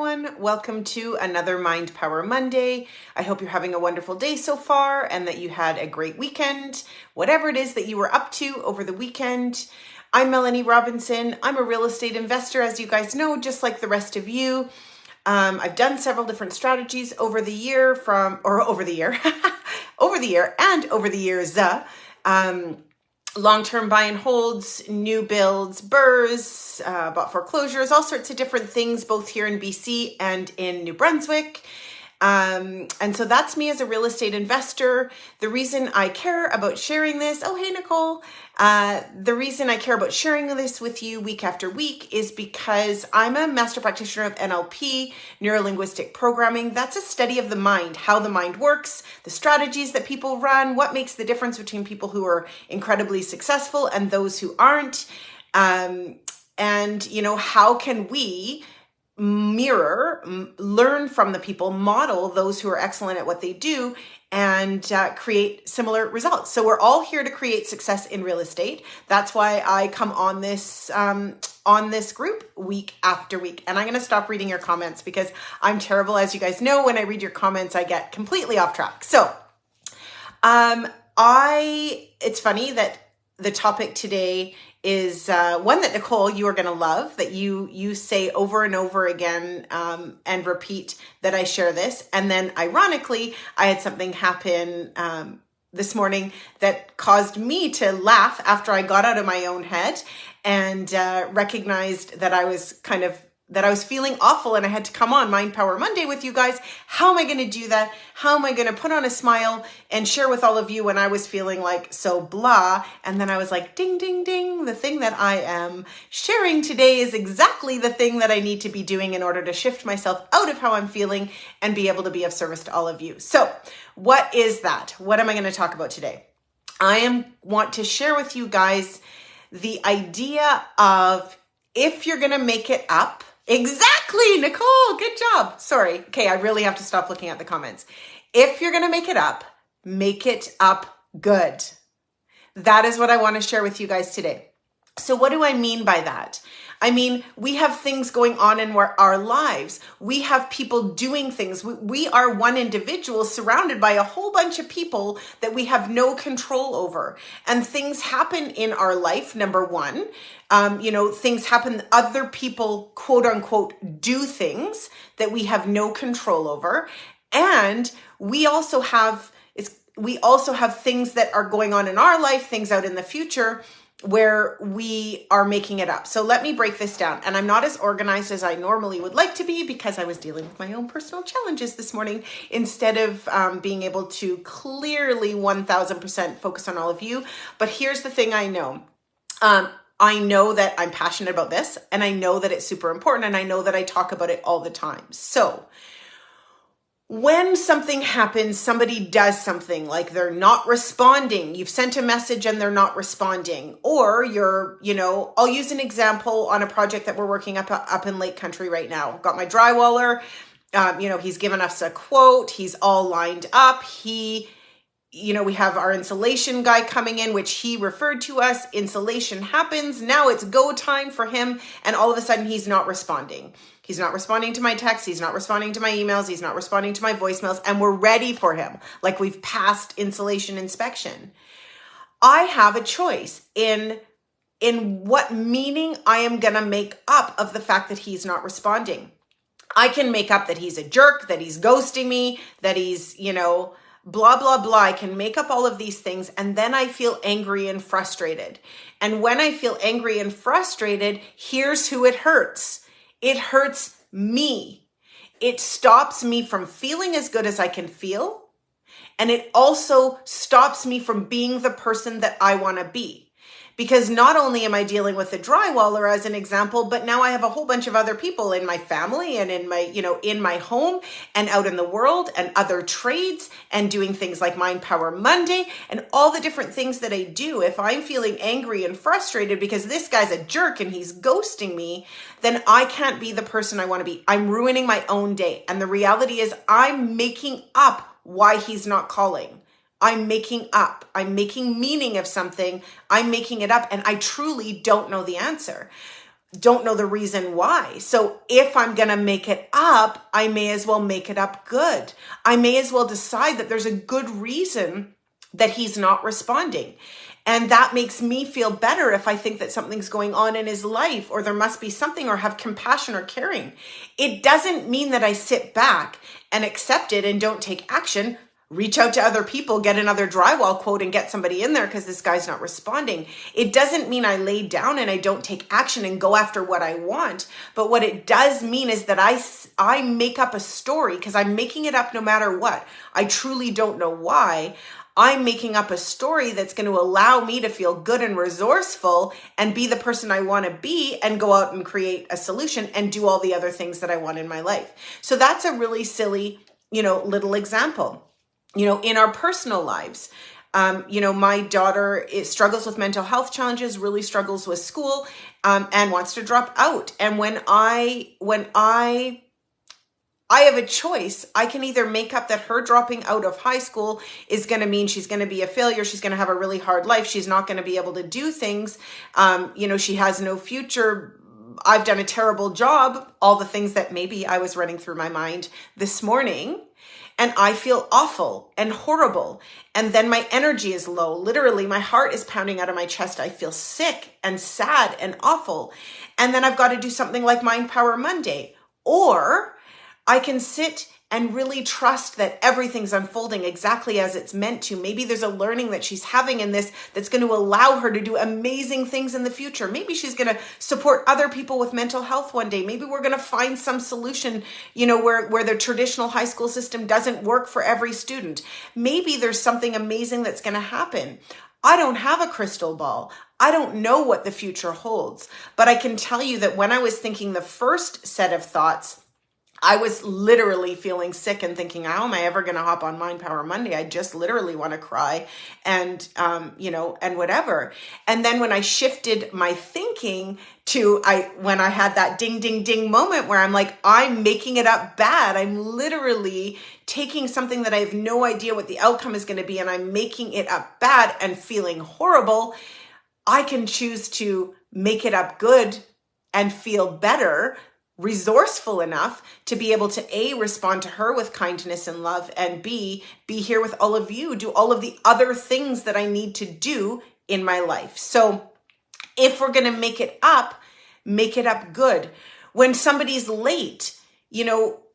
everyone. Welcome to another Mind Power Monday. I hope you're having a wonderful day so far and that you had a great weekend, whatever it is that you were up to over the weekend. I'm Melanie Robinson. I'm a real estate investor, as you guys know, just like the rest of you. I've done several different strategies over the year over the years. Long-term buy and holds, new builds, BRRRRs, bought foreclosures, all sorts of different things, both here in BC and in New Brunswick. And so that's me as a real estate investor. The reason I care about sharing this, oh, hey, Nicole. The reason I care about sharing this with you week after week is because I'm a master practitioner of NLP, neuro-linguistic programming. That's a study of the mind, how the mind works, the strategies that people run, what makes the difference between people who are incredibly successful and those who aren't. And, how can we learn from the people, model those who are excellent at what they do, and create similar results. So we're all here to create success in real estate. That's why I come on this group week after week. And I'm going to stop reading your comments because I'm terrible. As you guys know, when I read your comments, I get completely off track. So it's funny that the topic today is one that, Nicole, you are going to love, that you say over and over again and repeat that I share this. And then ironically, I had something happen this morning that caused me to laugh after I got out of my own head and recognized that I was feeling awful and I had to come on Mind Power Monday with you guys. How am I going to do that? How am I going to put on a smile and share with all of you when I was feeling like so blah? And then I was like, ding, ding, ding. The thing that I am sharing today is exactly the thing that I need to be doing in order to shift myself out of how I'm feeling and be able to be of service to all of you. So what is that? What am I going to talk about today? Want to share with you guys the idea of if you're going to make it up. Exactly, Nicole, good job. Sorry. Okay, I really have to stop looking at the comments. If you're going to make it up good. That is what I want to share with you guys today. So what do I mean by that? I mean, we have things going on in our lives. We have people doing things. We are one individual surrounded by a whole bunch of people that we have no control over. And things happen in our life, number one. Things happen, other people, quote unquote, do things that we have no control over. And we also have things that are going on in our life, things out in the future where we are making it up. So let me break this down. And I'm not as organized as I normally would like to be because I was dealing with my own personal challenges this morning instead of being able to clearly 1000% focus on all of you. But here's the thing I know. I know that I'm passionate about this and I know that it's super important and I know that I talk about it all the time. So when something happens, somebody does something like they're not responding, you've sent a message and they're not responding, or I'll use an example on a project that we're working up in Lake Country right now. Got my drywaller, he's given us a quote, he's all lined up. We have our insulation guy coming in, which he referred to us. Insulation happens. Now it's go time for him. And all of a sudden he's not responding. He's not responding to my texts. He's not responding to my emails. He's not responding to my voicemails. And we're ready for him. Like we've passed insulation inspection. I have a choice in what meaning I am going to make up of the fact that he's not responding. I can make up that he's a jerk, that he's ghosting me, that he's, blah, blah, blah. I can make up all of these things. And then I feel angry and frustrated. And when I feel angry and frustrated, here's who it hurts. It hurts me. It stops me from feeling as good as I can feel. And it also stops me from being the person that I want to be. Because not only am I dealing with the drywaller as an example, but now I have a whole bunch of other people in my family and in my home and out in the world and other trades and doing things like Mind Power Monday and all the different things that I do. If I'm feeling angry and frustrated because this guy's a jerk and he's ghosting me, then I can't be the person I want to be. I'm ruining my own day. And the reality is I'm making up why he's not calling. I'm making up. I'm making meaning of something. I'm making it up. And I truly don't know the answer. don't know the reason why. So if I'm going to make it up, I may as well make it up good. I may as well decide that there's a good reason that he's not responding. And that makes me feel better if I think that something's going on in his life, or there must be something, or have compassion or caring. It doesn't mean that I sit back and accept it and don't take action. Reach out to other people, get another drywall quote and get somebody in there because this guy's not responding. It doesn't mean I lay down and I don't take action and go after what I want. But what it does mean is that I make up a story, because I'm making it up no matter what. I truly don't know why. I'm making up a story that's going to allow me to feel good and resourceful and be the person I want to be, and go out and create a solution and do all the other things that I want in my life. So that's a really silly, little example. In our personal lives, my daughter struggles with mental health challenges, really struggles with school, and wants to drop out. And when I have a choice, I can either make up that her dropping out of high school is going to mean she's going to be a failure. She's going to have a really hard life. She's not going to be able to do things. She has no future. I've done a terrible job. All the things that maybe I was running through my mind this morning. And I feel awful and horrible. And then my energy is low. Literally, my heart is pounding out of my chest. I feel sick and sad and awful. And then I've got to do something like Mind Power Monday. Or I can sit and really trust that everything's unfolding exactly as it's meant to. Maybe there's a learning that she's having in this that's going to allow her to do amazing things in the future. Maybe she's going to support other people with mental health one day. Maybe we're going to find some solution, where the traditional high school system doesn't work for every student. Maybe there's something amazing that's going to happen. I don't have a crystal ball. I don't know what the future holds, but I can tell you that when I was thinking the first set of thoughts, I was literally feeling sick and thinking, how am I ever going to hop on Mind Power Monday? I just literally want to cry and whatever. And then when I shifted my thinking when I had that ding, ding, ding moment where I'm like, I'm making it up bad. I'm literally taking something that I have no idea what the outcome is going to be, and I'm making it up bad and feeling horrible. I can choose to make it up good and feel better, resourceful enough to be able to A, respond to her with kindness and love, and B, be here with all of you, do all of the other things that I need to do in my life. So if we're going to make it up good. When somebody's late,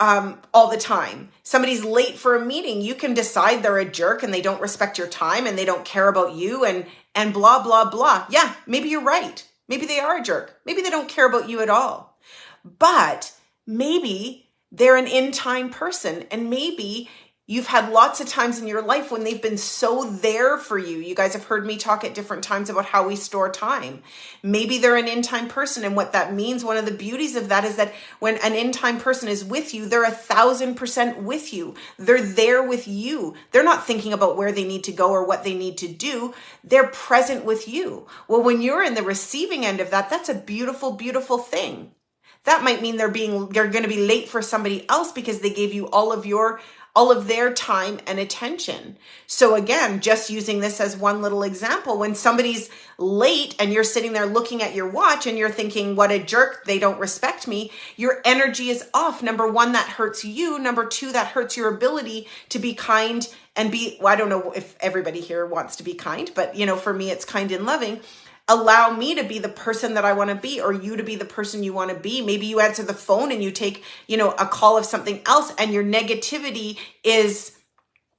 all the time, somebody's late for a meeting, you can decide they're a jerk and they don't respect your time and they don't care about you and blah, blah, blah. Yeah, maybe you're right. Maybe they are a jerk. Maybe they don't care about you at all. But maybe they're an in-time person, and maybe you've had lots of times in your life when they've been so there for you. You guys have heard me talk at different times about how we store time. Maybe they're an in-time person, and what that means, one of the beauties of that is that when an in-time person is with you, they're 1,000% with you. They're there with you. They're not thinking about where they need to go or what they need to do. They're present with you. Well, when you're in the receiving end of that, that's a beautiful, beautiful thing. That might mean they're going to be late for somebody else because they gave you all of their time and attention. So again, just using this as one little example, when somebody's late and you're sitting there looking at your watch and you're thinking, what a jerk, they don't respect me, your energy is off. Number one, that hurts you. Number two, that hurts your ability to be kind and I don't know if everybody here wants to be kind, but for me, it's kind and loving. Allow me to be the person that I want to be, or you to be the person you want to be. Maybe you answer the phone and you take, a call of something else, and your negativity is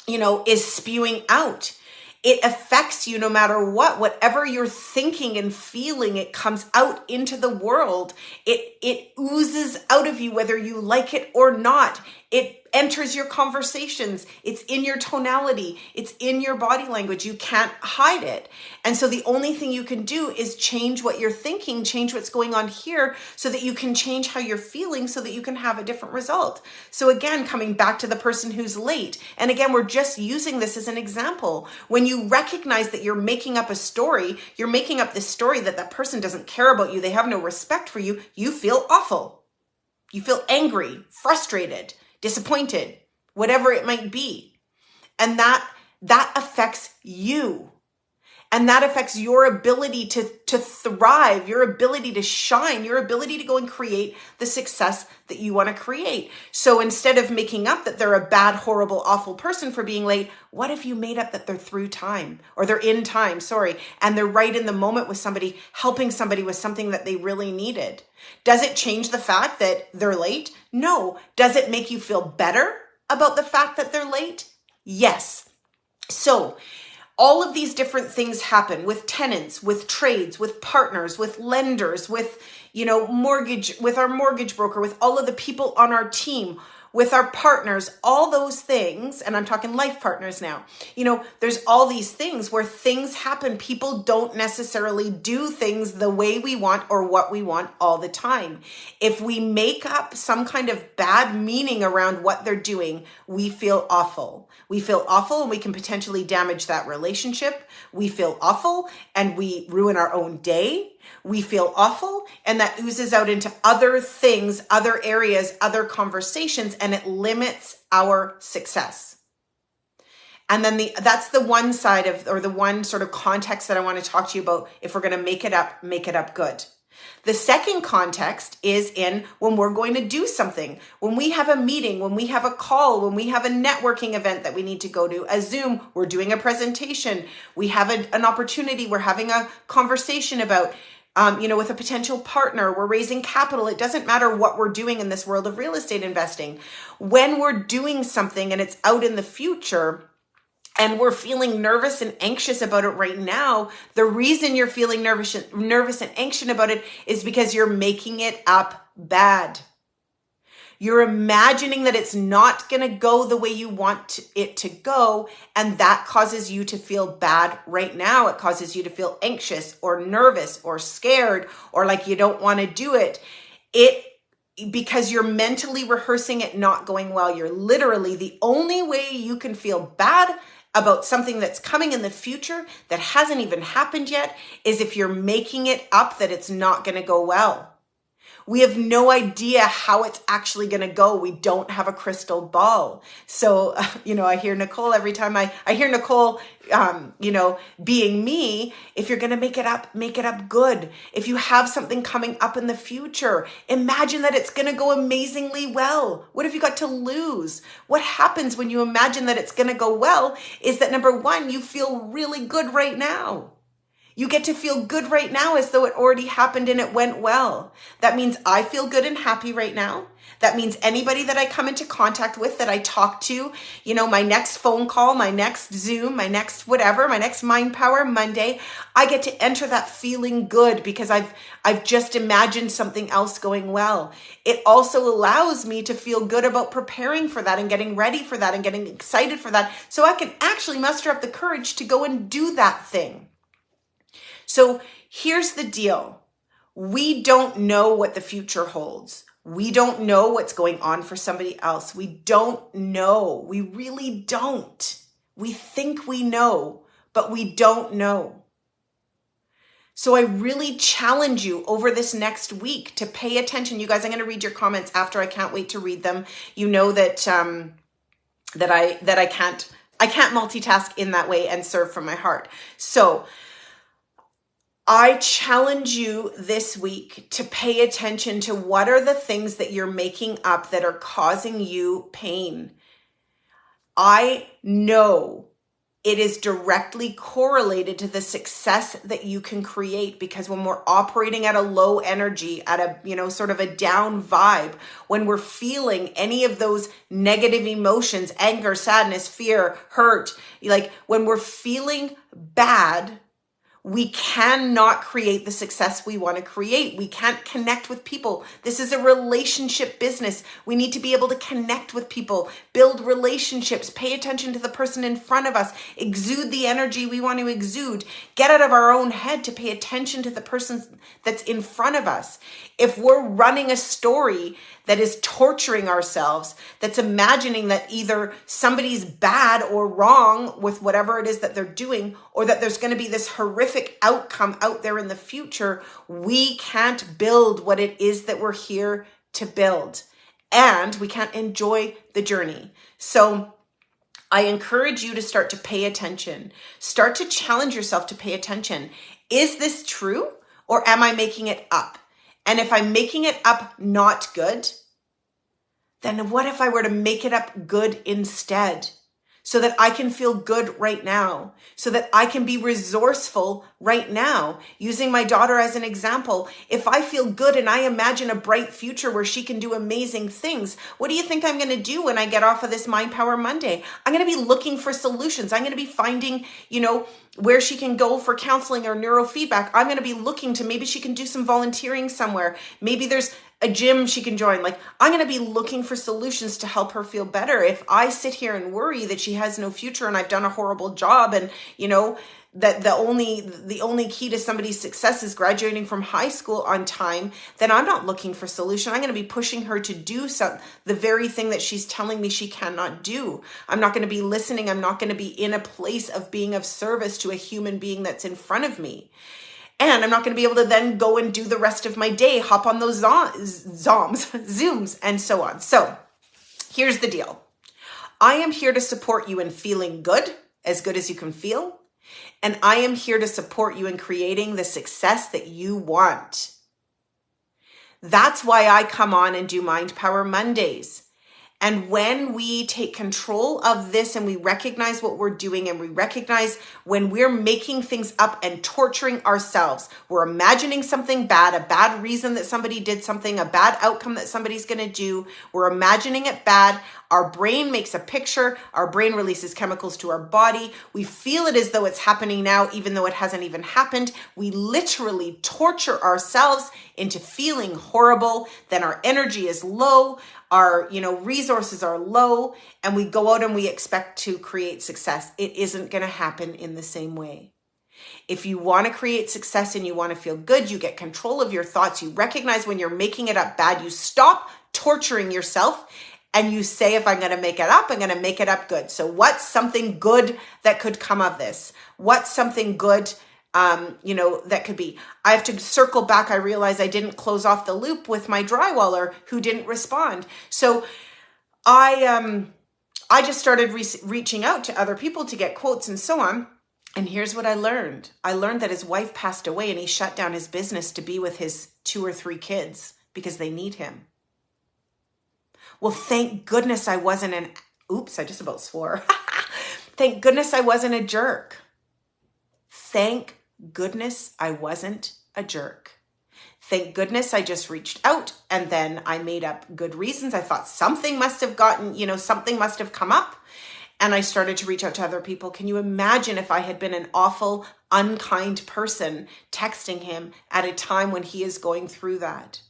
spewing out. It affects you no matter what. Whatever you're thinking and feeling, it comes out into the world. It oozes out of you, whether you like it or not. It enters your conversations. It's in your tonality. It's in your body language. You can't hide it. And so the only thing you can do is change what you're thinking, change what's going on here so that you can change how you're feeling so that you can have a different result. So again, coming back to the person who's late. And again, we're just using this as an example. When you recognize that you're making up a story, you're making up this story that that person doesn't care about you, they have no respect for you, you feel awful. You feel angry, frustrated, disappointed, whatever it might be. And that affects you. And that affects your ability to thrive, your ability to shine, your ability to go and create the success that you want to create. So instead of making up that they're a bad, horrible, awful person for being late, what if you made up that they're through time, or they're in time, and they're right in the moment with somebody, helping somebody with something that they really needed? Does it change the fact that they're late? No. Does it make you feel better about the fact that they're late? Yes. So all of these different things happen with tenants, with trades, with partners, with lenders, with, mortgage, with our mortgage broker, with all of the people on our team, with our partners, all those things. And I'm talking life partners now. There's all these things where things happen. People don't necessarily do things the way we want or what we want all the time. If we make up some kind of bad meaning around what they're doing, we feel awful. We feel awful, and we can potentially damage that relationship. We feel awful and we ruin our own day. We feel awful, and that oozes out into other things, other areas, other conversations, and it limits our success. And then that's the one side of, or the one sort of context that I want to talk to you about. If we're going to make it up good. The second context is in when we're going to do something, when we have a meeting, when we have a call, when we have a networking event that we need to go to, a Zoom, we're doing a presentation, we have an opportunity, we're having a conversation about, with a potential partner, we're raising capital. It doesn't matter what we're doing in this world of real estate investing. When we're doing something and it's out in the future, and we're feeling nervous and anxious about it right now, the reason you're feeling nervous and anxious about it is because you're making it up bad. You're imagining that it's not going to go the way you want it to go, and that causes you to feel bad right now. It causes you to feel anxious or nervous or scared or like you don't want to do it. Because you're mentally rehearsing it not going well. You're literally, the only way you can feel bad about something that's coming in the future that hasn't even happened yet is if you're making it up that it's not going to go well. We have no idea how it's actually going to go. We don't have a crystal ball. So, I hear Nicole every time I hear Nicole, being me. If you're going to make it up good. If you have something coming up in the future, imagine that it's going to go amazingly well. What have you got to lose? What happens when you imagine that it's going to go well is that, number one, you feel really good right now. You get to feel good right now as though it already happened and it went well. That means I feel good and happy right now. That means anybody that I come into contact with, that I talk to, my next phone call, my next Zoom, my next whatever, my next Mind Power Monday, I get to enter that feeling good because I've just imagined something else going well. It also allows me to feel good about preparing for that and getting ready for that and getting excited for that, so I can actually muster up the courage to go and do that thing. So here's the deal. We don't know what the future holds. We don't know what's going on for somebody else. We don't know. We really don't. We think we know, but we don't know. So I really challenge you over this next week to pay attention. You guys, I'm going to read your comments after. I can't wait to read them. You know that I can't multitask in that way and serve from my heart. So I challenge you this week to pay attention to what are the things that you're making up that are causing you pain. I know it is directly correlated to the success that you can create, because when we're operating at a low energy, at a, sort of a down vibe, when we're feeling any of those negative emotions, anger, sadness, fear, hurt, like when we're feeling bad, we cannot create the success we want to create. We can't connect with people. This is a relationship business. We need to be able to connect with people, build relationships, pay attention to the person in front of us, exude the energy we want to exude, get out of our own head to pay attention to the person that's in front of us. If we're running a story that is torturing ourselves, that's imagining that either somebody's bad or wrong with whatever it is that they're doing, or that there's going to be this horrific outcome out there in the future, we can't build what it is that we're here to build. And we can't enjoy the journey. So I encourage you to start to pay attention. Start to challenge yourself to pay attention. Is this true or am I making it up? And if I'm making it up not good, then what if I were to make it up good instead? So that I can feel good right now, so that I can be resourceful right now. Using my daughter as an example, if I feel good and I imagine a bright future where she can do amazing things, what do you think I'm going to do when I get off of this Mind Power Monday? I'm going to be looking for solutions. I'm going to be finding, where she can go for counseling or neurofeedback. I'm going to be looking to maybe she can do some volunteering somewhere. Maybe there's a gym she can join. I'm going to be looking for solutions to help her feel better. If I sit here and worry that she has no future and I've done a horrible job and, that the only key to somebody's success is graduating from high school on time, then I'm not looking for solution. I'm going to be pushing her to do the very thing that she's telling me she cannot do. I'm not going to be listening. I'm not going to be in a place of being of service to a human being that's in front of me. And I'm not going to be able to then go and do the rest of my day, hop on those Zooms, and so on. So here's the deal. I am here to support you in feeling good as you can feel. And I am here to support you in creating the success that you want. That's why I come on and do Mind Power Mondays. And when we take control of this and we recognize what we're doing and we recognize when we're making things up and torturing ourselves, we're imagining something bad, a bad reason that somebody did something, a bad outcome that somebody's going to do. We're imagining it bad. Our brain makes a picture. Our brain releases chemicals to our body. We feel it as though it's happening now, even though it hasn't even happened. We literally torture ourselves into feeling horrible. Then our energy is low. Our, resources are low, and we go out and we expect to create success. It isn't going to happen in the same way. If you want to create success and you want to feel good, you get control of your thoughts. You recognize when you're making it up bad. You stop torturing yourself and you say, if I'm going to make it up, I'm going to make it up good. So what's something good that could come of this? What's something good that could be? I have to circle back. I realize I didn't close off the loop with my drywaller who didn't respond. So I just started reaching out to other people to get quotes and so on. And here's what I learned. I learned that his wife passed away and he shut down his business to be with his 2 or 3 kids because they need him. Well, thank goodness I wasn't I just about swore. Thank goodness I wasn't a jerk. Thank goodness I wasn't a jerk. Thank goodness I just reached out and then I made up good reasons. I thought something must have something must have come up. And I started to reach out to other people. Can you imagine if I had been an awful, unkind person texting him at a time when he is going through that?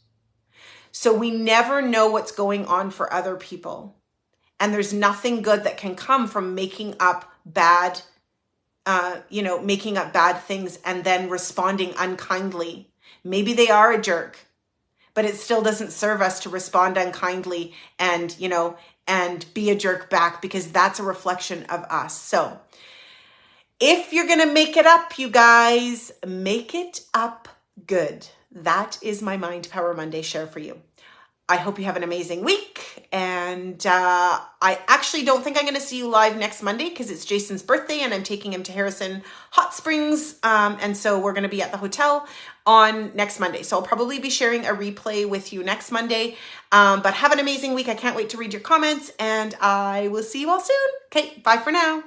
So we never know what's going on for other people. And there's nothing good that can come from making up bad things and then responding unkindly. Maybe they are a jerk, but it still doesn't serve us to respond unkindly and be a jerk back, because that's a reflection of us. So if you're going to make it up, you guys, make it up good. That is my Mind Power Monday share for you. I hope you have an amazing week. And I actually don't think I'm going to see you live next Monday because it's Jason's birthday and I'm taking him to Harrison Hot Springs. And so we're going to be at the hotel on next Monday. So I'll probably be sharing a replay with you next Monday. But have an amazing week. I can't wait to read your comments and I will see you all soon. Okay, bye for now.